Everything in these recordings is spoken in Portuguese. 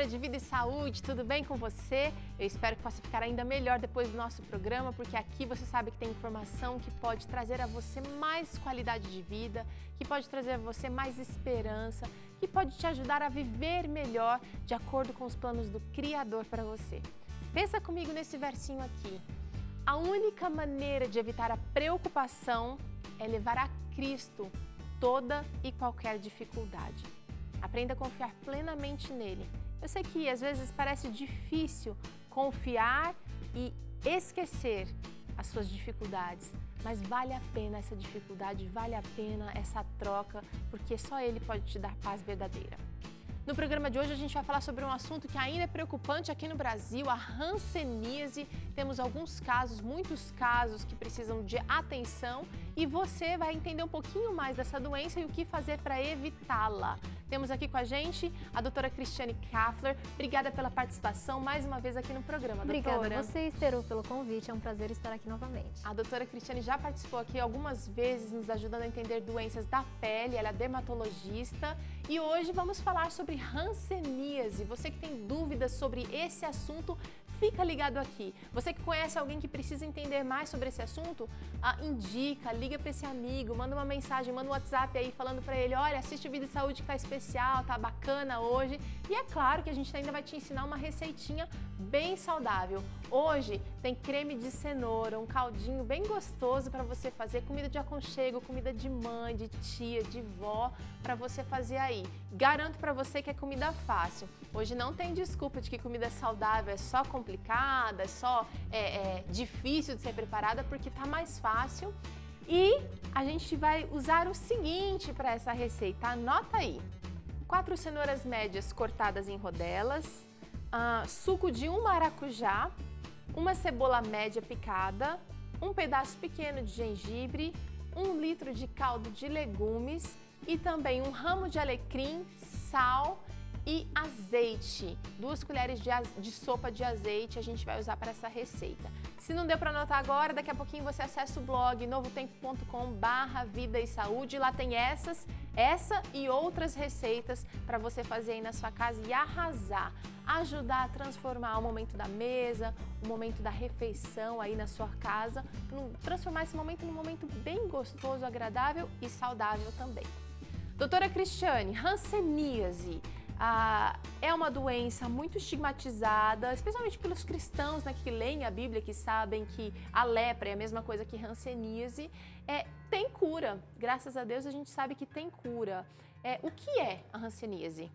família de Vida e Saúde, tudo bem com você? Eu espero que possa ficar ainda melhor depois do nosso programa, porque aqui você sabe que tem informação que pode trazer a você mais qualidade de vida, que pode trazer a você mais esperança, que pode te ajudar a viver melhor de acordo com os planos do Criador para você. Pensa comigo nesse versinho aqui. A única maneira de evitar a preocupação é levar a Cristo toda e qualquer dificuldade. Aprenda a confiar plenamente nele. Eu sei que às vezes parece difícil confiar e esquecer as suas dificuldades, mas vale a pena essa dificuldade, vale a pena essa troca, porque só ele pode te dar paz verdadeira. No programa de hoje a gente vai falar sobre um assunto que ainda é preocupante aqui no Brasil, a hanseníase. Temos alguns casos, muitos casos que precisam de atenção e você vai entender um pouquinho mais dessa doença e o que fazer para evitá-la. Temos aqui com a gente a doutora Cristiane Kaffler. Obrigada pela participação mais uma vez aqui no programa, doutora. Obrigada a você, Esther, pelo convite. É um prazer estar aqui novamente. A doutora Cristiane já participou aqui algumas vezes, nos ajudando a entender doenças da pele. Ela é dermatologista e hoje vamos falar sobre hanseníase. Você que tem dúvidas sobre esse assunto, fica ligado aqui. Você que conhece alguém que precisa entender mais sobre esse assunto, indica, liga para esse amigo, manda uma mensagem, manda um WhatsApp aí falando para ele, olha, assiste o Vida e Saúde que tá especial, tá bacana hoje. E é claro que a gente ainda vai te ensinar uma receitinha bem saudável. Hoje tem creme de cenoura, um caldinho bem gostoso para você fazer, comida de aconchego, comida de mãe, de tia, de vó, para você fazer aí. Garanto para você que é comida fácil. Hoje não tem desculpa de que comida saudável é só complicada, é só difícil de ser preparada, porque tá mais fácil. E a gente vai usar o seguinte para essa receita, anota aí. 4 cenouras médias cortadas em rodelas, suco de um maracujá, uma cebola média picada, um pedaço pequeno de gengibre, 1 litro de caldo de legumes e também um ramo de alecrim, sal e azeite. 2 colheres de sopa de azeite a gente vai usar para essa receita. Se não deu para anotar agora, daqui a pouquinho você acessa o blog novotempo.com/vida e saúde. Lá tem essa e outras receitas para você fazer aí na sua casa e arrasar. Ajudar a transformar o momento da mesa, o momento da refeição aí na sua casa, transformar esse momento num momento bem gostoso, agradável e saudável também. Doutora Cristiane, hanseníase é uma doença muito estigmatizada, especialmente pelos cristãos, né, que leem a Bíblia, que sabem que a lepra é a mesma coisa que hanseníase. Tem cura, graças a Deus a gente sabe que tem cura. O que é a hanseníase?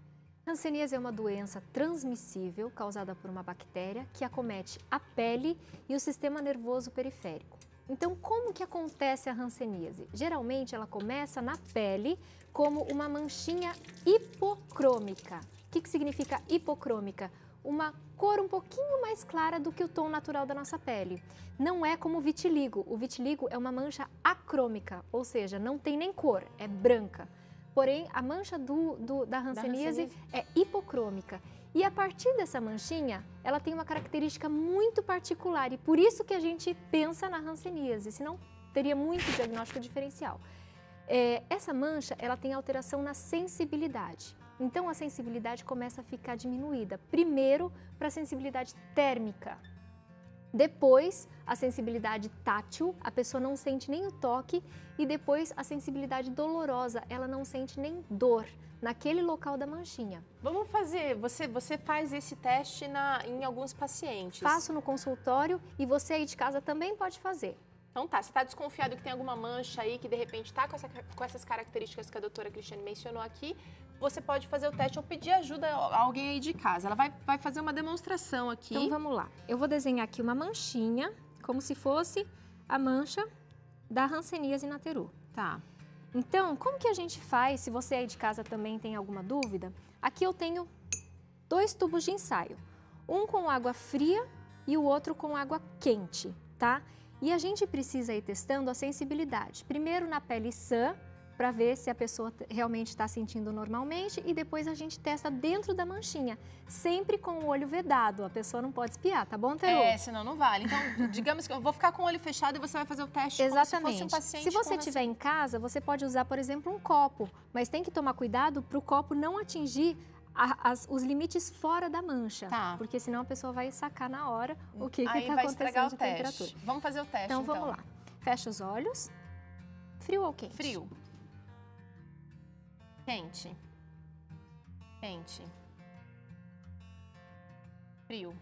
Hanseníase é uma doença transmissível causada por uma bactéria que acomete a pele e o sistema nervoso periférico. Então, como que acontece a hanseníase? Geralmente, ela começa na pele como uma manchinha hipocrômica. O que significa hipocrômica? Uma cor um pouquinho mais clara do que o tom natural da nossa pele. Não é como o vitiligo. O vitiligo é uma mancha acrômica, ou seja, não tem nem cor, é branca. Porém, a mancha da hanseníase é hipocrômica. E a partir dessa manchinha, ela tem uma característica muito particular e por isso que a gente pensa na hanseníase, senão teria muito diagnóstico diferencial. Essa mancha, ela tem alteração na sensibilidade. Então, a sensibilidade começa a ficar diminuída. Primeiro, para a sensibilidade térmica. Depois, a sensibilidade tátil, a pessoa não sente nem o toque. E depois, a sensibilidade dolorosa, ela não sente nem dor naquele local da manchinha. Vamos fazer, você faz esse teste em alguns pacientes? Faço no consultório e você aí de casa também pode fazer. Então tá, você está desconfiado que tem alguma mancha aí que de repente está com essas características que a doutora Cristiane mencionou aqui, você pode fazer o teste ou pedir ajuda a alguém aí de casa. Ela vai fazer uma demonstração aqui. Então vamos lá. Eu vou desenhar aqui uma manchinha, como se fosse a mancha da hanseníase na teru. Tá. Então, como que a gente faz, se você aí de casa também tem alguma dúvida? Aqui eu tenho 2 tubos de ensaio. Um com água fria e o outro com água quente, tá? E a gente precisa ir testando a sensibilidade. Primeiro na pele sã, para ver se a pessoa realmente está sentindo normalmente e depois a gente testa dentro da manchinha, sempre com o olho vedado, a pessoa não pode espiar, tá bom, Teru? Senão não vale. Então, digamos que eu vou ficar com o olho fechado e você vai fazer o teste. Exatamente. Como se fosse um paciente. Se você estiver em casa, você pode usar, por exemplo, um copo, mas tem que tomar cuidado para o copo não atingir os limites fora da mancha, Tá. porque senão a pessoa vai sacar na hora o que está Aí vai acontecendo estragar o de teste. temperatura. Vamos fazer o teste, Então vamos lá. Fecha os olhos. Frio ou quente? Frio. Quente. Quente. Frio.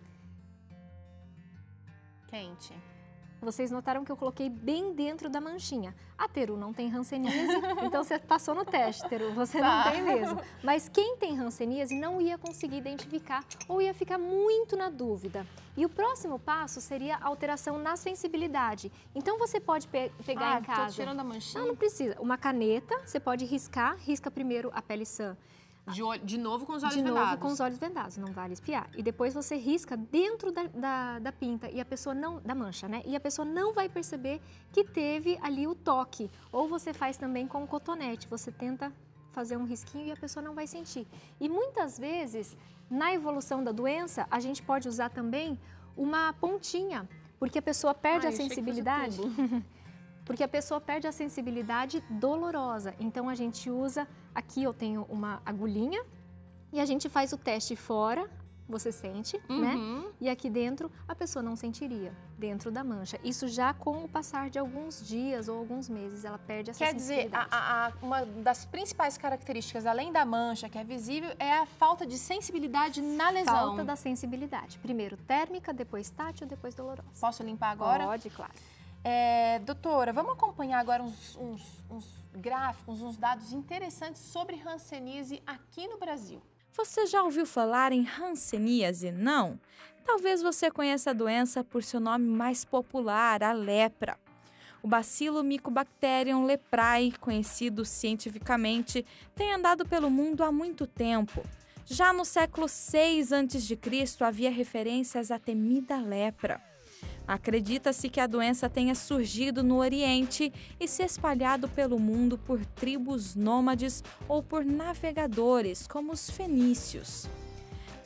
Quente. Vocês notaram que eu coloquei bem dentro da manchinha. A Teru não tem hanseníase, então você passou no teste, Teru, você não tem mesmo. Mas quem tem hanseníase não ia conseguir identificar ou ia ficar muito na dúvida. E o próximo passo seria a alteração na sensibilidade. Então você pode pegar em casa... Tô tirando a manchinha? Não precisa. Uma caneta, você pode riscar, risca primeiro a pele sã. De novo com os olhos De vendados. novo com os olhos vendados, não vale espiar. E depois você risca dentro da pinta e a pessoa não, da mancha, né? E a pessoa não vai perceber que teve ali o toque. Ou você faz também com o cotonete, você tenta fazer um risquinho e a pessoa não vai sentir. E muitas vezes, na evolução da doença, a gente pode usar também uma pontinha, porque a pessoa perde a sensibilidade. Porque a pessoa perde a sensibilidade dolorosa. Então, a gente usa, aqui eu tenho uma agulhinha e a gente faz o teste fora, você sente, né? E aqui dentro, a pessoa não sentiria, dentro da mancha. Isso já com o passar de alguns dias ou alguns meses, ela perde essa sensibilidade. Quer dizer, uma das principais características, além da mancha, que é visível, é a falta de sensibilidade na lesão. Falta da sensibilidade. Primeiro térmica, depois tátil, depois dolorosa. Posso limpar agora? Pode, claro. Doutora, vamos acompanhar agora uns gráficos, uns dados interessantes sobre hanseníase aqui no Brasil. Você já ouviu falar em hanseníase, não? Talvez você conheça a doença por seu nome mais popular, a lepra. O bacilo Mycobacterium leprae, conhecido cientificamente, tem andado pelo mundo há muito tempo. Já no século 6 a.C. havia referências à temida lepra. Acredita-se que a doença tenha surgido no Oriente e se espalhado pelo mundo por tribos nômades ou por navegadores, como os fenícios.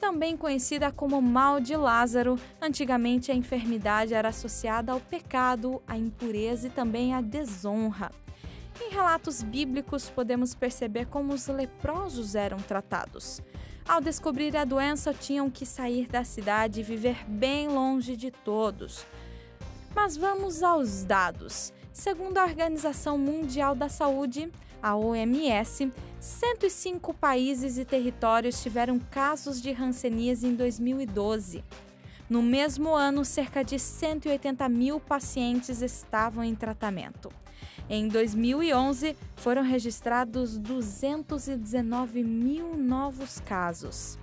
Também conhecida como mal de Lázaro, antigamente a enfermidade era associada ao pecado, à impureza e também à desonra. Em relatos bíblicos, podemos perceber como os leprosos eram tratados. Ao descobrir a doença, tinham que sair da cidade e viver bem longe de todos. Mas vamos aos dados. Segundo a Organização Mundial da Saúde, a OMS, 105 países e territórios tiveram casos de hanseníase em 2012. No mesmo ano, cerca de 180 mil pacientes estavam em tratamento. Em 2011, foram registrados 219 mil novos casos.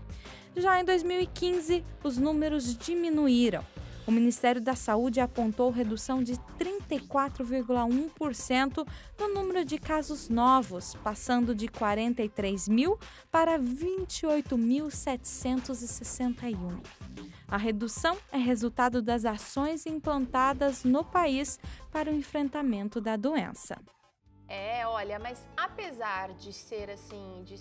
Já em 2015, os números diminuíram. O Ministério da Saúde apontou redução de 34,1% no número de casos novos, passando de 43 mil para 28.761. A redução é resultado das ações implantadas no país para o enfrentamento da doença. Olha, mas apesar de ser assim, de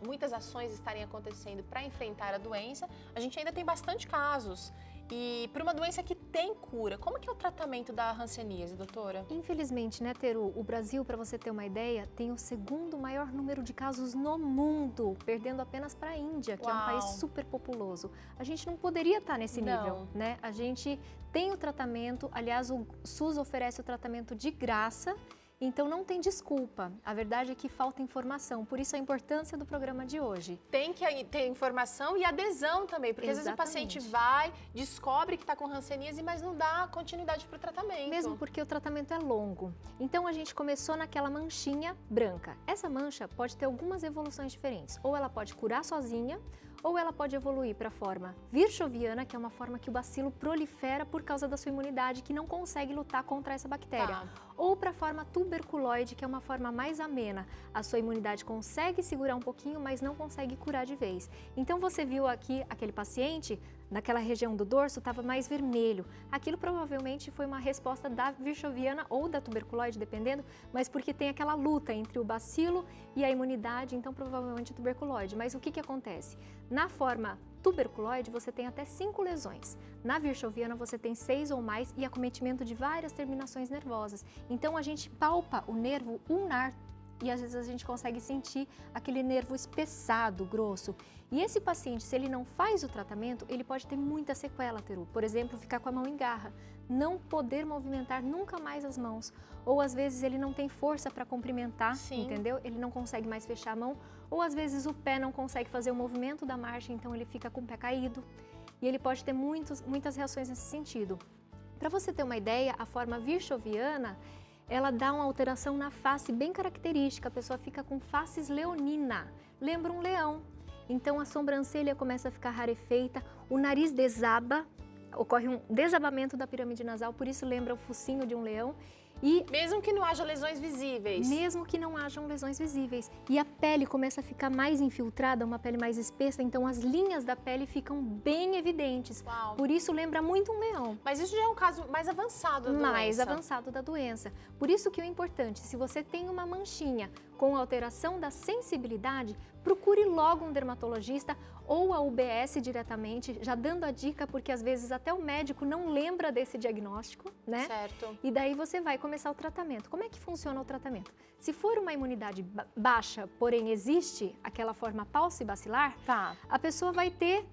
muitas ações estarem acontecendo para enfrentar a doença, a gente ainda tem bastante casos. E para uma doença que tem cura, como que é o tratamento da hanseníase, doutora? Infelizmente, né, Teru? O Brasil, para você ter uma ideia, tem o segundo maior número de casos no mundo, perdendo apenas para a Índia, que é um país super populoso. A gente não poderia estar nesse nível, né? A gente tem o tratamento, aliás, o SUS oferece o tratamento de graça. Então não tem desculpa, a verdade é que falta informação, por isso a importância do programa de hoje. Tem que ter informação e adesão também, porque às vezes o paciente vai, descobre que está com hanseníase, mas não dá continuidade para o tratamento. Mesmo porque o tratamento é longo. Então a gente começou naquela manchinha branca. Essa mancha pode ter algumas evoluções diferentes, ou ela pode curar sozinha, ou ela pode evoluir para a forma virchoviana, que é uma forma que o bacilo prolifera por causa da sua imunidade, que não consegue lutar contra essa bactéria. Ou para a forma tuberculoide, que é uma forma mais amena. A sua imunidade consegue segurar um pouquinho, mas não consegue curar de vez. Então você viu aqui aquele paciente, naquela região do dorso, estava mais vermelho. Aquilo provavelmente foi uma resposta da virchoviana ou da tuberculoide, dependendo, mas porque tem aquela luta entre o bacilo e a imunidade, então provavelmente tuberculoide. Mas o que acontece? Na forma tuberculoide, você tem até 5 lesões. Na virchoviana, você tem 6 ou mais e acometimento de várias terminações nervosas. Então, a gente palpa o nervo ulnar e às vezes a gente consegue sentir aquele nervo espessado, grosso. E esse paciente, se ele não faz o tratamento, ele pode ter muita sequela, Teru. Por exemplo, ficar com a mão em garra, não poder movimentar nunca mais as mãos. Ou às vezes ele não tem força para cumprimentar, entendeu? Ele não consegue mais fechar a mão. Ou às vezes o pé não consegue fazer o movimento da marcha, então ele fica com o pé caído. E ele pode ter muitas reações nesse sentido. Para você ter uma ideia, a forma virchoviana, ela dá uma alteração na face bem característica. A pessoa fica com faces leonina, lembra um leão. Então a sobrancelha começa a ficar rarefeita, o nariz desaba, ocorre um desabamento da pirâmide nasal, por isso lembra o focinho de um leão. E mesmo que não haja lesões visíveis. Mesmo que não hajam lesões visíveis. E a pele começa a ficar mais infiltrada, uma pele mais espessa, então as linhas da pele ficam bem evidentes. Uau. Por isso lembra muito um leão. Mas isso já é um caso mais avançado da doença. Mais avançado da doença. Por isso que o importante, se você tem uma manchinha com alteração da sensibilidade, procure logo um dermatologista ou a UBS diretamente, já dando a dica, porque às vezes até o médico não lembra desse diagnóstico, né? Certo. E daí você vai começar o tratamento. Como é que funciona o tratamento? Se for uma imunidade baixa, porém existe aquela forma paucibacilar, a pessoa vai ter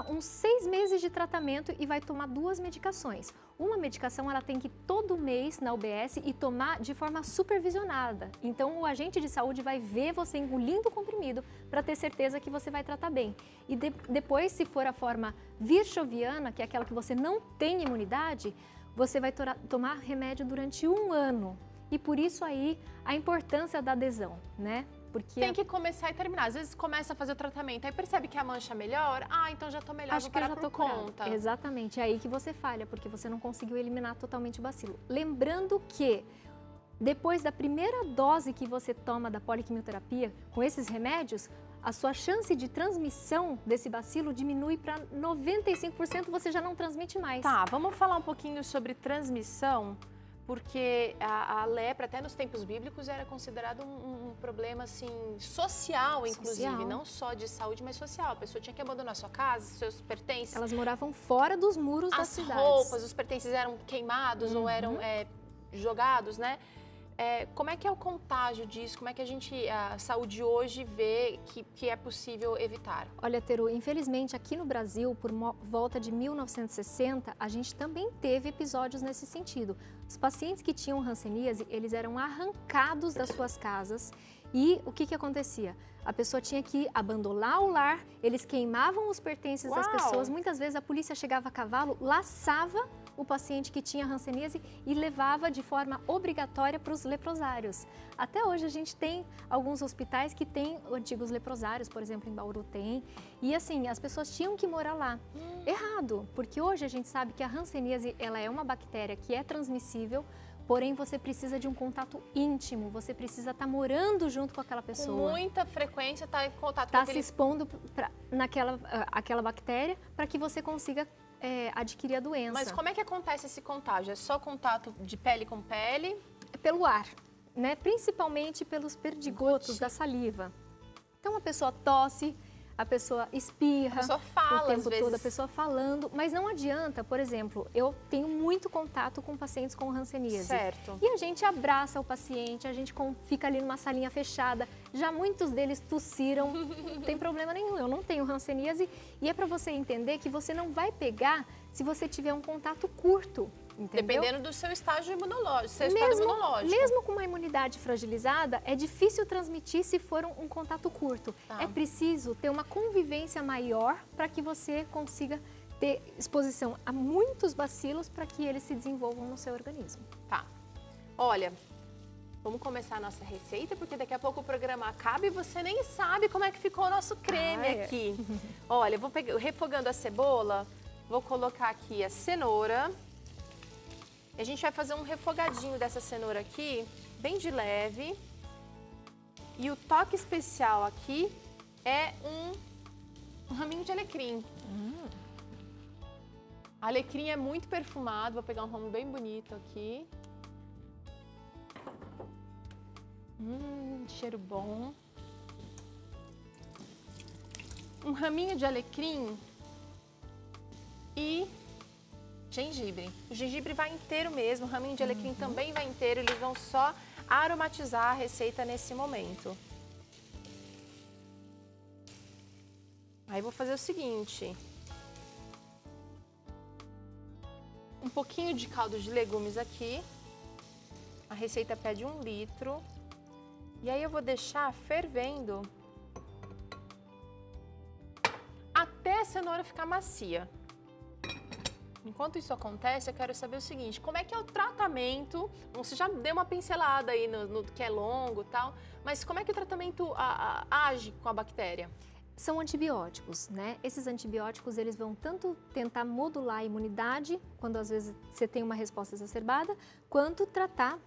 uns 6 meses de tratamento e vai tomar 2 medicações. Uma medicação ela tem que ir todo mês na UBS e tomar de forma supervisionada. Então o agente de saúde vai ver você engolindo o comprimido para ter certeza que você vai tratar bem. E depois, se for a forma virchoviana, que é aquela que você não tem imunidade, você vai tomar remédio durante 1 ano. E por isso aí a importância da adesão, né? Porque tem que começar e terminar. Às vezes começa a fazer o tratamento, aí percebe que a mancha melhora, então já tô melhor, acho vou que parar eu já por tô conta. Curada. Exatamente, é aí que você falha, porque você não conseguiu eliminar totalmente o bacilo. Lembrando que depois da primeira dose que você toma da poliquimioterapia com esses remédios, a sua chance de transmissão desse bacilo diminui para 95%, você já não transmite mais. Tá, vamos falar um pouquinho sobre transmissão, porque a lepra, até nos tempos bíblicos, era considerado um problema, assim, social, inclusive, não só de saúde, mas social. A pessoa tinha que abandonar sua casa, seus pertences. Elas moravam fora dos muros das cidades. As roupas, os pertences eram queimados ou eram jogados, né? Como é que é o contágio disso? Como é que a saúde hoje vê que é possível evitar? Olha, Teru, infelizmente aqui no Brasil, por volta de 1960, a gente também teve episódios nesse sentido. Os pacientes que tinham hanseníase, eles eram arrancados das suas casas e o que acontecia? A pessoa tinha que abandonar o lar, eles queimavam os pertences das pessoas, muitas vezes a polícia chegava a cavalo, laçava o paciente que tinha hanseníase e levava de forma obrigatória para os leprosários. Até hoje a gente tem alguns hospitais que têm antigos leprosários, por exemplo, em Bauru tem. E assim, as pessoas tinham que morar lá. Errado, porque hoje a gente sabe que a hanseníase ela é uma bactéria que é transmissível, porém você precisa de um contato íntimo, você precisa estar morando junto com aquela pessoa. Com muita frequência está em contato com aquele... se expondo naquela bactéria para que você consiga adquirir a doença. Mas como é que acontece esse contágio? É só contato de pele com pele? É pelo ar, né? Principalmente pelos perdigotos da saliva. Então a pessoa tosse, a pessoa espirra, a pessoa fala, o tempo às vezes. todo, a pessoa falando, mas não adianta, por exemplo, eu tenho muito contato com pacientes com hanseníase. Certo. E a gente abraça o paciente, a gente fica ali numa salinha fechada, já muitos deles tossiram, não tem problema nenhum, eu não tenho hanseníase e é para você entender que você não vai pegar se você tiver um contato curto. Entendeu? Dependendo do seu estágio imunológico, estado imunológico. Mesmo com uma imunidade fragilizada, é difícil transmitir se for um contato curto. É preciso ter uma convivência maior para que você consiga ter exposição a muitos bacilos para que eles se desenvolvam no seu organismo. Tá. Olha, vamos começar a nossa receita, porque daqui a pouco o programa acaba e você nem sabe como é que ficou o nosso creme aqui. Olha, eu vou refogando a cebola, vou colocar aqui a cenoura. A gente vai fazer um refogadinho dessa cenoura aqui, bem de leve. E o toque especial aqui é um raminho de alecrim. Alecrim é muito perfumado, vou pegar um ramo bem bonito aqui. Cheiro bom. Um raminho de alecrim e gengibre. O gengibre vai inteiro mesmo, o raminho de alecrim também vai inteiro, eles vão só aromatizar a receita nesse momento. Aí vou fazer o seguinte. Um pouquinho de caldo de legumes aqui. A receita pede 1 litro. E aí eu vou deixar fervendo até a cenoura ficar macia. Enquanto isso acontece, eu quero saber o seguinte, como é que é o tratamento? Você já deu uma pincelada aí no que é longo e tal, mas como é que o tratamento age com a bactéria? São antibióticos, né? Esses antibióticos, eles vão tanto tentar modular a imunidade, quando às vezes você tem uma resposta exacerbada, quanto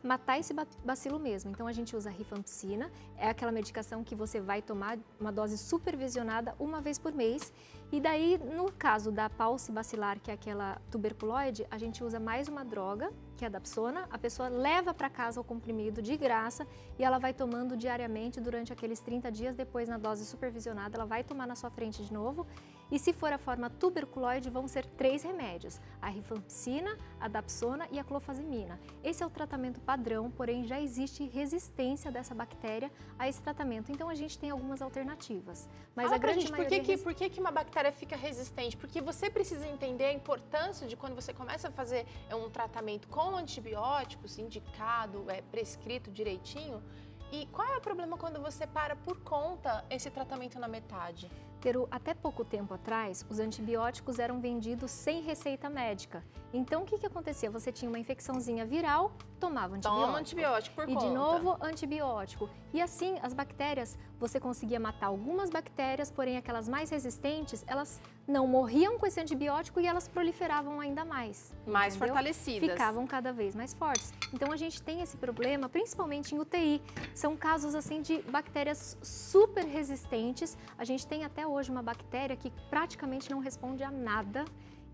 matar esse bacilo mesmo. Então, a gente usa a rifampicina, é aquela medicação que você vai tomar uma dose supervisionada 1 vez por mês. E daí, no caso da pauci bacilar, que é aquela tuberculose, a gente usa mais uma droga, que é a dapsona. A pessoa leva para casa o comprimido de graça e ela vai tomando diariamente durante aqueles 30 dias. Depois, na dose supervisionada, ela vai tomar na sua frente de novo. E se for a forma tuberculoide, vão ser 3 remédios: a rifampicina, a dapsona e a clofazimina. Esse é o tratamento padrão, porém já existe resistência dessa bactéria a esse tratamento. Então a gente tem algumas alternativas. Mas a grande maioria... Por que uma bactéria fica resistente? Porque você precisa entender a importância de quando você começa a fazer um tratamento com antibióticos, indicado, prescrito direitinho. E qual é o problema quando você para por conta esse tratamento na metade? Peru, até pouco tempo atrás, os antibióticos eram vendidos sem receita médica. Então, o que acontecia? Você tinha uma infecçãozinha viral, tomava antibiótico. Toma antibiótico por conta. E de novo, antibiótico. E assim, as bactérias, você conseguia matar algumas bactérias, porém aquelas mais resistentes, elas não morriam com esse antibiótico e elas proliferavam ainda mais. Mais fortalecidas. Ficavam cada vez mais fortes. Então, a gente tem esse problema, principalmente em UTI. São casos, assim, de bactérias super resistentes. A gente tem até hoje uma bactéria que praticamente não responde a nada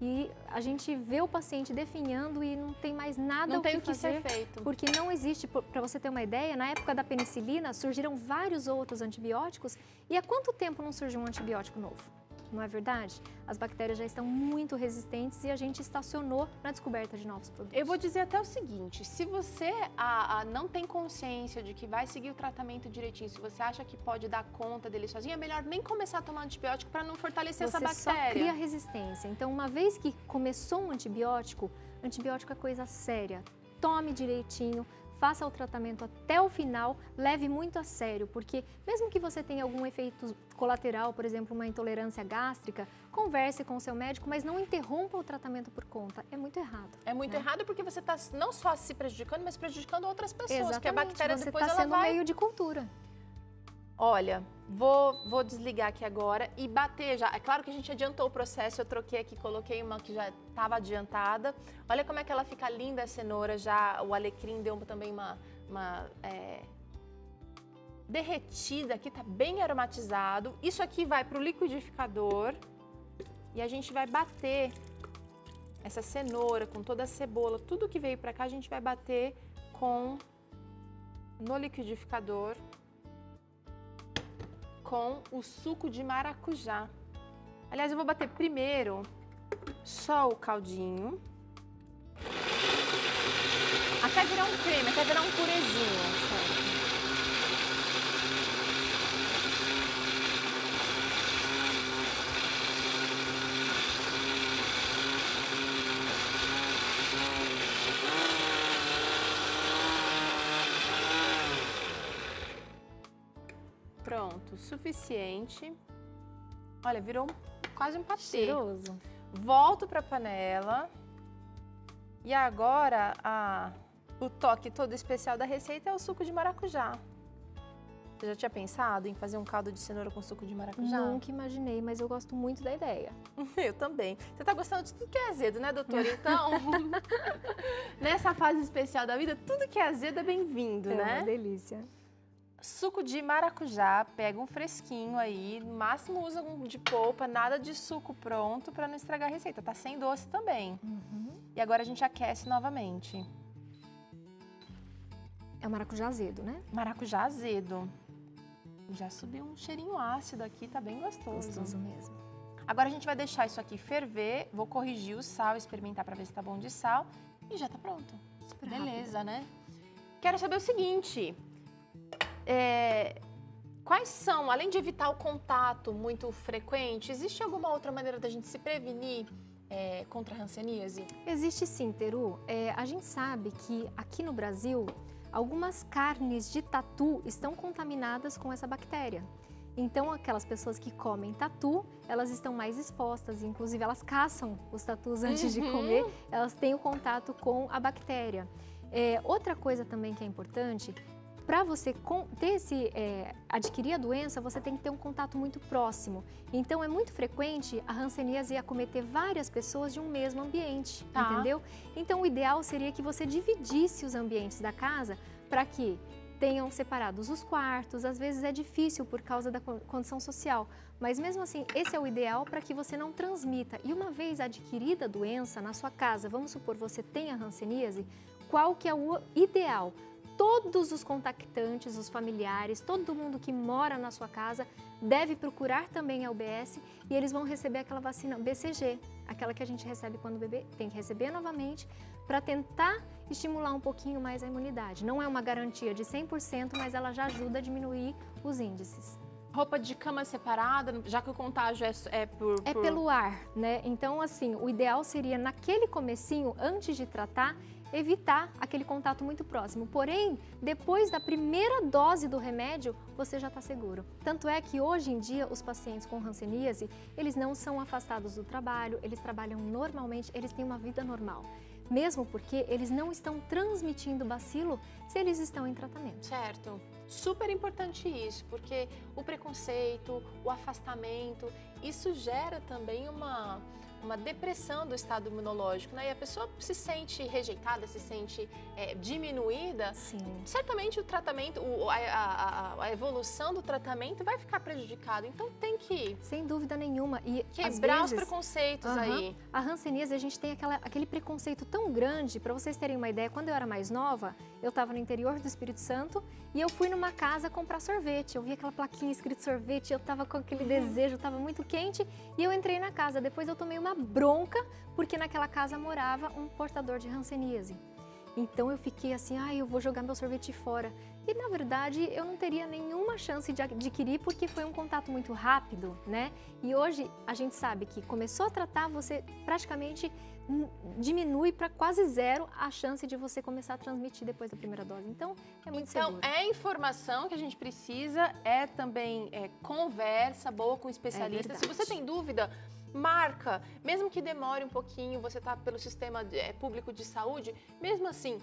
e a gente vê o paciente definhando e não tem mais nada o que fazer, ser feito. Porque não existe, para você ter uma ideia, na época da penicilina surgiram vários outros antibióticos e há quanto tempo não surgiu um antibiótico novo? Não é verdade? As bactérias já estão muito resistentes e a gente estacionou na descoberta de novos produtos. Eu vou dizer até o seguinte, se você não tem consciência de que vai seguir o tratamento direitinho, se você acha que pode dar conta dele sozinho, é melhor nem começar a tomar antibiótico para não fortalecer essa bactéria. Você só cria resistência. Então, uma vez que começou um antibiótico é coisa séria. Tome direitinho. Faça o tratamento até o final, leve muito a sério, porque mesmo que você tenha algum efeito colateral, por exemplo, uma intolerância gástrica, converse com o seu médico, mas não interrompa o tratamento por conta. É muito errado. É muito errado porque você está não só se prejudicando, mas prejudicando outras pessoas. Exatamente. Porque a bactéria você depois tá ela sendo vai... meio de cultura. Olha, vou desligar aqui agora e bater já. É claro que a gente adiantou o processo, eu troquei aqui, coloquei uma que já estava adiantada. Olha como é que ela fica linda a cenoura, já o alecrim deu também uma derretida aqui, tá bem aromatizado. Isso aqui vai para o liquidificador e a gente vai bater essa cenoura com toda a cebola, tudo que veio para cá a gente vai bater no liquidificador com o suco de maracujá. Aliás, eu vou bater primeiro só o caldinho. Até virar um creme, até virar um purezinho, certo? Pronto, suficiente. Olha, virou quase um patê. Cheiroso. Volto para a panela. E agora, o toque todo especial da receita é o suco de maracujá. Você já tinha pensado em fazer um caldo de cenoura com suco de maracujá? Nunca imaginei, mas eu gosto muito da ideia. Eu também. Você tá gostando de tudo que é azedo, né, doutora? Então, nessa fase especial da vida, tudo que é azedo é bem-vindo, né? É uma delícia. Suco de maracujá, pega um fresquinho aí, no máximo usa um de polpa, nada de suco pronto para não estragar a receita. Tá sem doce também. E agora a gente aquece novamente. É o maracujá azedo, né? Maracujá azedo. Já subiu um cheirinho ácido aqui, tá bem gostoso. Gostoso mesmo. Agora a gente vai deixar isso aqui ferver, vou corrigir o sal, experimentar para ver se tá bom de sal e já tá pronto. Super Beleza, rápido. né? quero saber o seguinte, quais são, além de evitar o contato muito frequente, existe alguma outra maneira da gente se prevenir contra a hanseníase? Existe sim, Teru. A gente sabe que aqui no Brasil, algumas carnes de tatu estão contaminadas com essa bactéria. Então, aquelas pessoas que comem tatu, elas estão mais expostas, inclusive elas caçam os tatus antes de comer, elas têm o contato com a bactéria. Outra coisa também que é importante, para você adquirir a doença, você tem que ter um contato muito próximo. Então, é muito frequente a hanseníase acometer várias pessoas de um mesmo ambiente, entendeu? Então, o ideal seria que você dividisse os ambientes da casa para que tenham separados os quartos. Às vezes é difícil por causa da condição social, mas mesmo assim, esse é o ideal para que você não transmita. E uma vez adquirida a doença na sua casa, vamos supor você tenha hanseníase, qual que é o ideal? Todos os contactantes, os familiares, todo mundo que mora na sua casa deve procurar também a UBS e eles vão receber aquela vacina BCG, aquela que a gente recebe quando o bebê tem que receber novamente para tentar estimular um pouquinho mais a imunidade. Não é uma garantia de 100%, mas ela já ajuda a diminuir os índices. Roupa de cama separada, já que o contágio é pelo ar, né? Então, assim, o ideal seria naquele comecinho, antes de tratar, evitar aquele contato muito próximo. Porém, depois da primeira dose do remédio, você já está seguro. Tanto é que hoje em dia os pacientes com hanseníase, eles não são afastados do trabalho, eles trabalham normalmente, eles têm uma vida normal. Mesmo porque eles não estão transmitindo bacilo se eles estão em tratamento. Certo. Super importante isso, porque o preconceito, o afastamento, isso gera também uma depressão do estado imunológico, né? E a pessoa se sente rejeitada, se sente diminuída. Sim. Certamente o tratamento, a evolução do tratamento vai ficar prejudicado. Então tem que... Sem dúvida nenhuma. E quebrar às vezes, os preconceitos aí. A hanseníase, a gente tem aquele preconceito tão grande. Para vocês terem uma ideia, quando eu era mais nova, eu estava no interior do Espírito Santo e eu fui numa casa comprar sorvete. Eu vi aquela plaquinha escrito sorvete, eu estava com aquele desejo, estava muito quente e eu entrei na casa. Depois eu tomei uma bronca porque naquela casa morava um portador de hanseníase. Então eu fiquei assim, eu vou jogar meu sorvete fora. E na verdade eu não teria nenhuma chance de adquirir porque foi um contato muito rápido, né? E hoje a gente sabe que começou a tratar, você praticamente diminui para quase zero a chance de você começar a transmitir depois da primeira dose. Então é muito seguro. Então é informação que a gente precisa, também conversa boa com especialistas. Se você tem dúvida, marca, mesmo que demore um pouquinho, você está pelo sistema público de saúde, mesmo assim,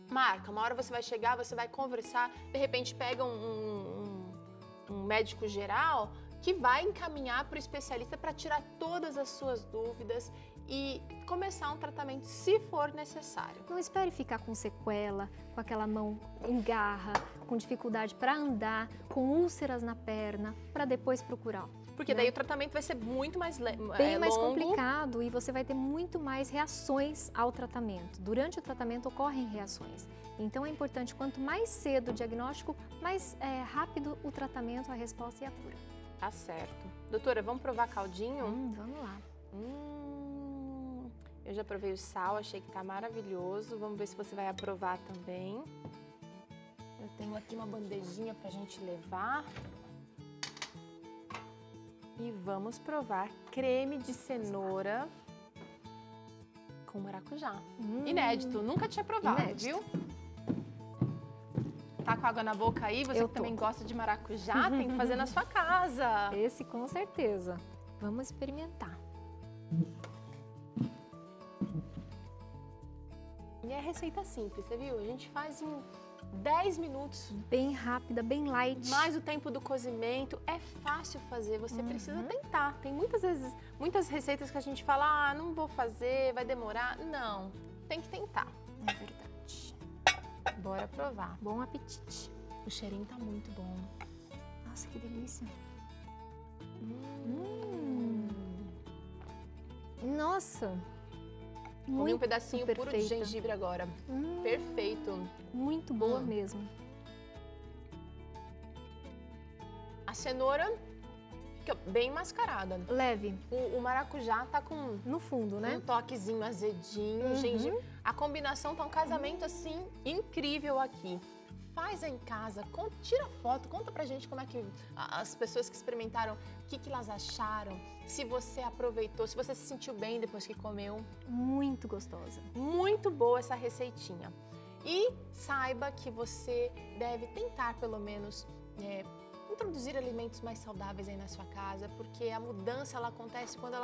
marca. Uma hora você vai chegar, você vai conversar, de repente pega um médico geral que vai encaminhar para o especialista para tirar todas as suas dúvidas e começar um tratamento se for necessário. Não espere ficar com sequela, com aquela mão em garra, com dificuldade para andar, com úlceras na perna, para depois procurar. Porque daí o tratamento vai ser muito mais bem mais complicado e você vai ter muito mais reações ao tratamento. Durante o tratamento ocorrem reações. Então é importante, quanto mais cedo o diagnóstico, mais rápido o tratamento, a resposta e a cura. Tá certo. Doutora, vamos provar caldinho? Vamos lá. Eu já provei o sal, achei que tá maravilhoso. Vamos ver se você vai aprovar também. Eu tenho aqui uma bandejinha pra gente levar. E vamos provar creme de cenoura com maracujá. Inédito, nunca tinha provado, viu? Tá com água na boca aí? Você que também gosta de maracujá, tem que fazer na sua casa. Esse com certeza. Vamos experimentar. E é receita simples, você viu? A gente faz em 10 minutos. Bem rápida, bem light. Mais o tempo do cozimento. É fácil fazer, você precisa tentar. Tem muitas receitas que a gente fala, não vou fazer, vai demorar. Não, tem que tentar. É verdade. Bora provar. Bom apetite. O cheirinho tá muito bom. Nossa, que delícia. Nossa. Comi um pedacinho puro de gengibre agora. Perfeito. Muito boa mesmo. A cenoura fica bem mascarada. Leve. O maracujá tá com... no fundo, né? Um toquezinho azedinho. O gengibre... A combinação tá um casamento assim incrível aqui. Faz aí em casa, tira foto, conta pra gente como é que as pessoas que experimentaram, o que elas acharam, se você aproveitou, se você se sentiu bem depois que comeu. Muito gostosa. Muito boa essa receitinha. E saiba que você deve tentar pelo menos introduzir alimentos mais saudáveis aí na sua casa, porque a mudança ela acontece quando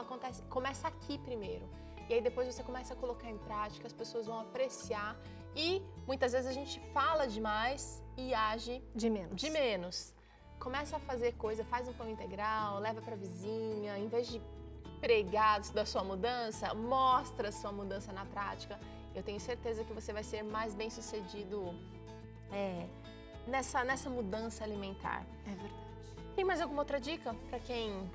começa aqui primeiro. E aí depois você começa a colocar em prática, as pessoas vão apreciar e muitas vezes a gente fala demais e age de menos. Começa a fazer coisa, faz um pão integral, leva para a vizinha, em vez de pregar da sua mudança, mostra a sua mudança na prática. Eu tenho certeza que você vai ser mais bem sucedido nessa mudança alimentar. É verdade. Tem mais alguma outra dica para quem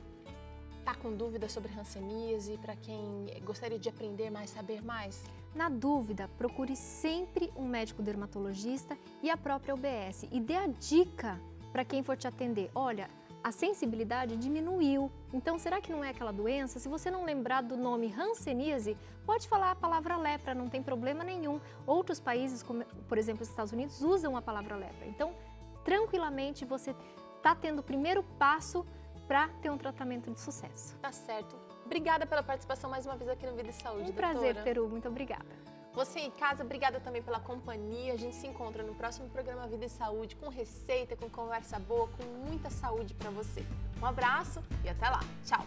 está com dúvida sobre hanseníase, para quem gostaria de aprender mais, saber mais? Na dúvida, procure sempre um médico dermatologista e a própria UBS e dê a dica para quem for te atender. Olha, a sensibilidade diminuiu, então será que não é aquela doença? Se você não lembrar do nome hanseníase, pode falar a palavra lepra, não tem problema nenhum. Outros países, como por exemplo os Estados Unidos, usam a palavra lepra. Então, tranquilamente você está tendo o primeiro passo para ter um tratamento de sucesso. Tá certo. Obrigada pela participação mais uma vez aqui no Vida e Saúde, Um prazer, Peru. Muito obrigada. Você em casa, obrigada também pela companhia. A gente se encontra no próximo programa Vida e Saúde, com receita, com conversa boa, com muita saúde para você. Um abraço e até lá. Tchau!